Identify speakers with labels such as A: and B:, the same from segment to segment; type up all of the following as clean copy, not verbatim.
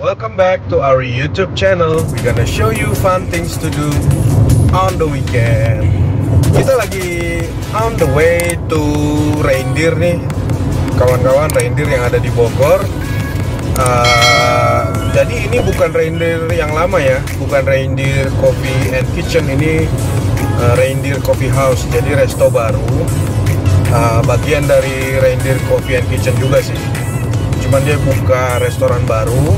A: Welcome back to our YouTube channel. We're gonna show you fun things to do on the weekend. Kita lagi on the way to Reindeer nih, kawan-kawan, Reindeer yang ada di Bogor. Jadi ini bukan Reindeer yang lama ya, bukan Reindeer Coffee and Kitchen, ini Reindeer Coffee House, jadi resto baru, bagian dari Reindeer Coffee and Kitchen juga sih. Cuman dia buka restoran baru,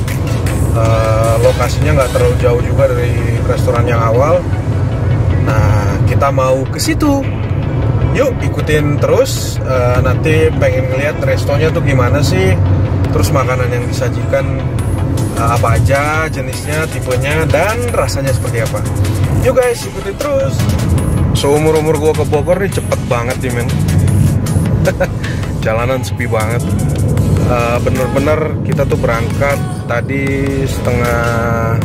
A: lokasinya nggak terlalu jauh juga dari restoran yang awal. Nah, kita mau ke situ. Yuk ikutin terus. Nanti pengen ngeliat restonya tuh gimana sih, terus makanan yang disajikan apa aja, jenisnya, tipenya, dan rasanya seperti apa. Yuk guys, ikutin terus. Seumur-umur gua ke Bogor nih cepet banget nih men. Jalanan sepi banget. Bener-bener kita tuh berangkat tadi setengah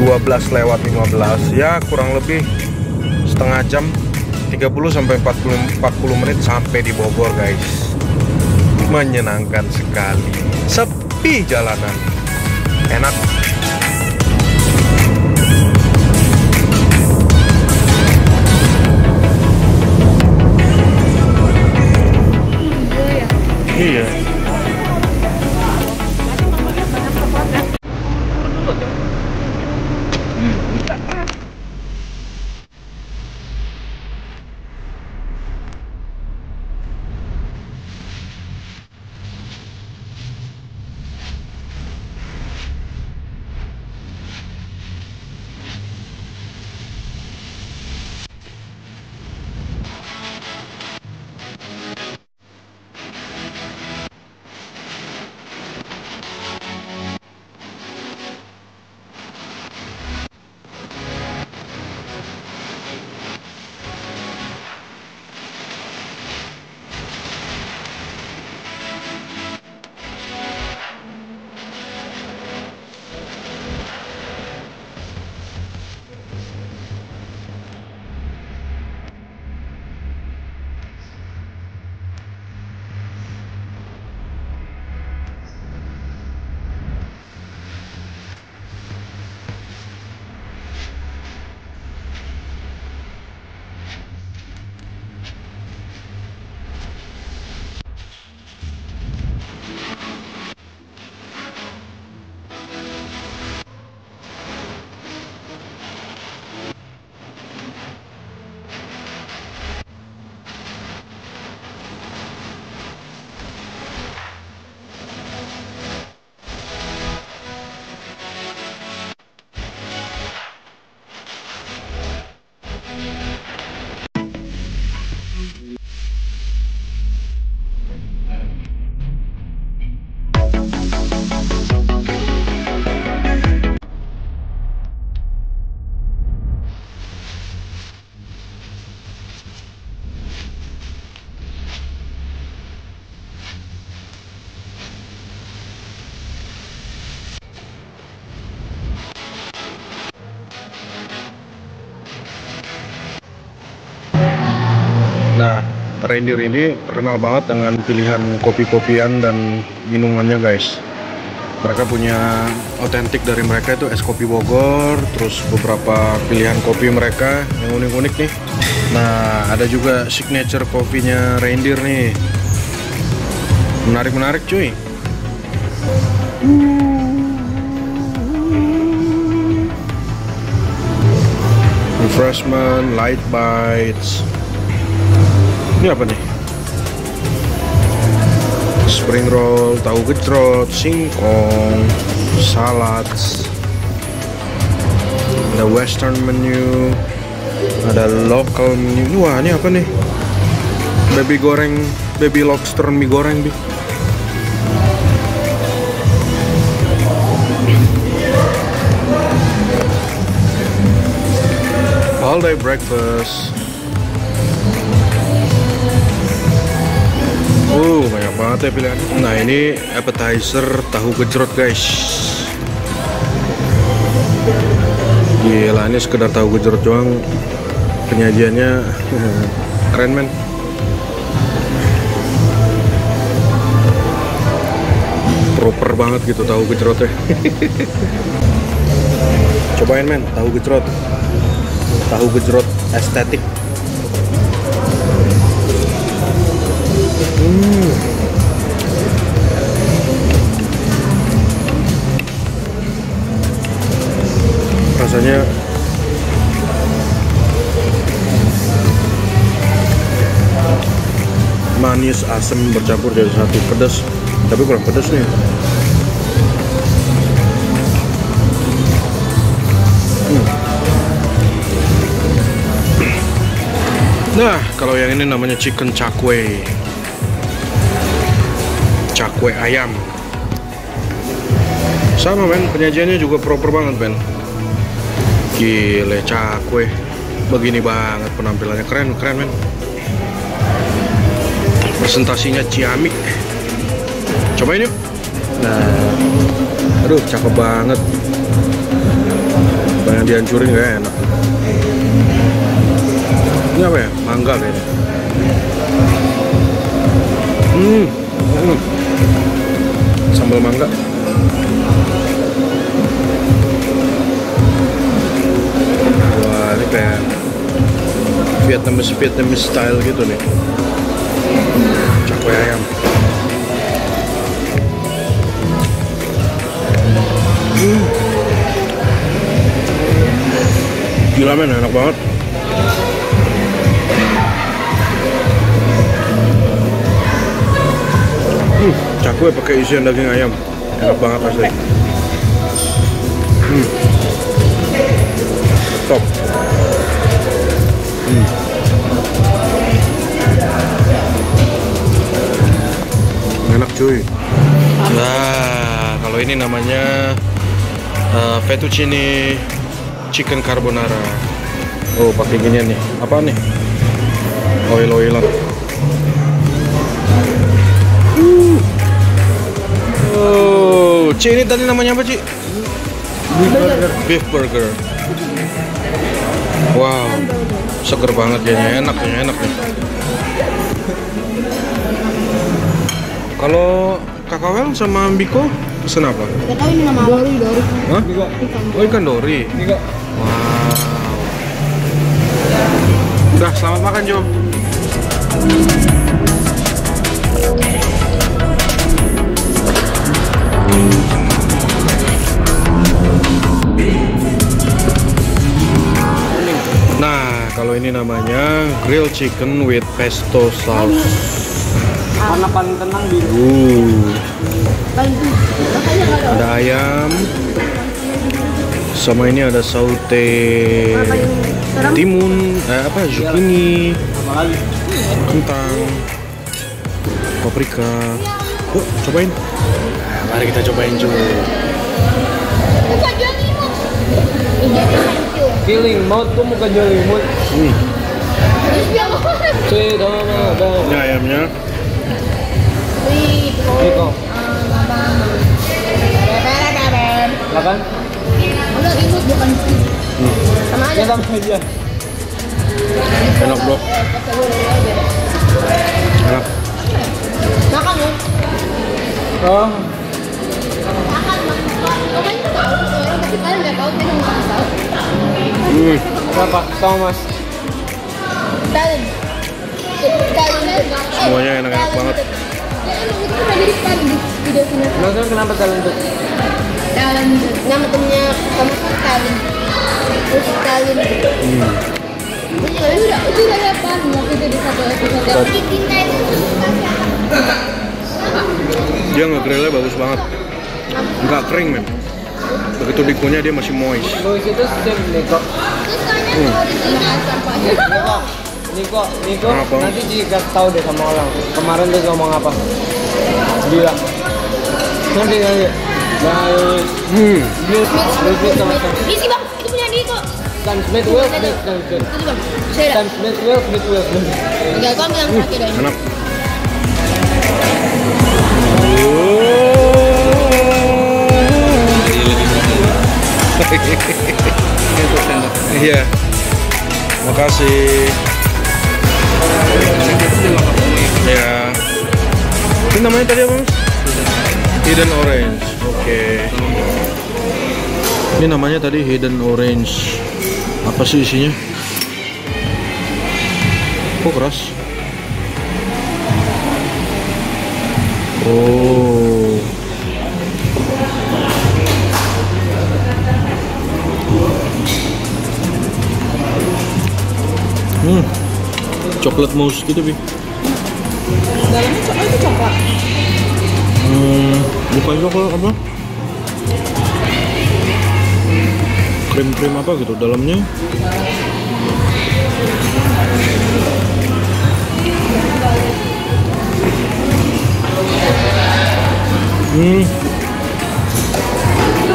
A: 12:15, ya kurang lebih setengah jam, 30-40 menit sampai di Bogor guys. Menyenangkan sekali, sepi jalanan, enak. Iya. Nah, Reindeer ini terkenal banget dengan pilihan kopi-kopian dan minumannya guys. Mereka punya otentik dari mereka itu es kopi Bogor, terus beberapa pilihan kopi mereka yang unik-unik nih. Nah, ada juga signature kopinya Reindeer nih. Menarik-menarik cuy. Refreshment, light bites. Ini apa nih? Spring roll, tahu gejrot, singkong, salad. Ada western menu, ada local menu. Wah, ini apa nih? Baby goreng, baby lobster mie goreng nih. All day breakfast. Banyak banget ya pilihan. Nah, ini appetizer tahu gejrot guys. Gila, ini sekedar tahu gejrot doang, penyajiannya keren men. proper banget gitu tahu gejrotnya. Cobain men, tahu gejrot estetik. Rasanya manis asam bercampur jadi satu, pedas tapi kurang pedas nih. Nah, kalau yang ini namanya chicken cakwe ayam. Sama men, penyajiannya juga proper banget men. Gile, cakwe begini banget penampilannya, keren men. Presentasinya ciamik. Cobain yuk. Nah, aduh cakep banget. Banyak dihancurin gak enak. Ini apa ya? Mangga kayaknya. Sambal mangga. Wah, ini kayak Vietnamese style gitu nih. Cakwe ayam. Gila men, enak banget. Cakwe pakai isian daging ayam, enak banget asli. Top. Enak cuy. Nah, kalau ini namanya fettuccine chicken carbonara. Oh, pakai ginian nih. Apa nih? Oil-oilan. Oh, Ci, ini tadi namanya apa, Ci? Beef burger. Wow, seger banget kayaknya, enak nih. Kalau Kakawel sama Biko pesen apa?
B: Gak tahu ini nama Dori.
A: Hah? Oh, ikan dori. Wow. Udah, selamat makan, Jom. Nah, kalau ini namanya grilled chicken with pesto sauce.
C: Warna paling tenang di
A: Ada ayam. Sama ini ada saute timun, zucchini, kentang, paprika. Yuk, cobain. Nah, mari kita cobain juga.
C: feeling mood tuh muka jual mood. Ini
A: ayamnya.
C: Iko. Makan?
B: Enggak, imut bukan. Sama aja.
C: Sama aja.
A: Enak bro. Enak.
B: Makan ya.
C: Oh. Berapa? Sama mas.
A: Semuanya enak-enak banget.
C: Maksudnya kenapa talent?
B: Nama temennya sama Stalin. Terus Stalin. Itu udah apa? Waktu itu di satu episode.
A: Dia nge-grillnya bagus banget. Nggak kering men. Begitu dikunyah dia masih moist.
C: Moist itu chef Niko. Niko,
A: apa?
C: nanti jika tahu deh sama orang. Kemarin dia ngomong apa? Bilang. Nanti. Baik. Repeat sama sama.
B: Isi bang, itu punya Niko.
C: Kan Smith Will.
B: Itu bang, saya
C: Kan Smith Will.
B: enggak, kau bilang pakai deh.
A: Enak. Iya. Makasih. Ya. Ini namanya tadi apa mas? Hidden orange. Oke. Ini namanya tadi hidden orange. Apa sih isinya? Kok keras? Oh. Coklat mousse gitu, Bi.
B: Dalamnya itu coklat.
A: Bukan coklat apa? Krim-krim apa gitu dalamnya.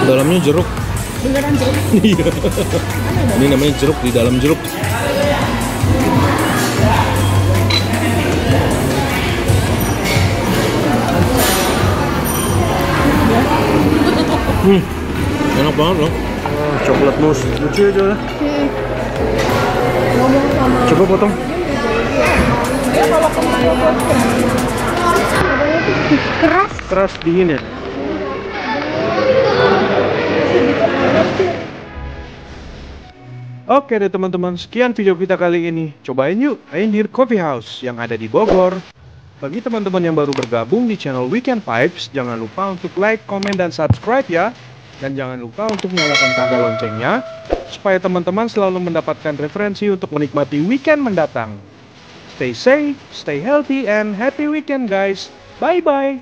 A: Dalamnya jeruk.
B: Beneran jeruk.
A: Iya. Ini namanya jeruk di dalam jeruk. Enak banget loh. Coklat mousse lucu aja lah.
B: Ngomong sama
A: Coba potong.
B: dia kalau kemarin keras.
A: Keras dingin ya. Oke deh teman-teman, sekian video kita kali ini. Cobain yuk Reindeer Coffee House yang ada di Bogor. Bagi teman-teman yang baru bergabung di channel Weekend Vibes, jangan lupa untuk like, komen, dan subscribe ya. Dan jangan lupa untuk nyalakan tanda loncengnya, supaya teman-teman selalu mendapatkan referensi untuk menikmati weekend mendatang. Stay safe, stay healthy, and happy weekend guys. Bye-bye.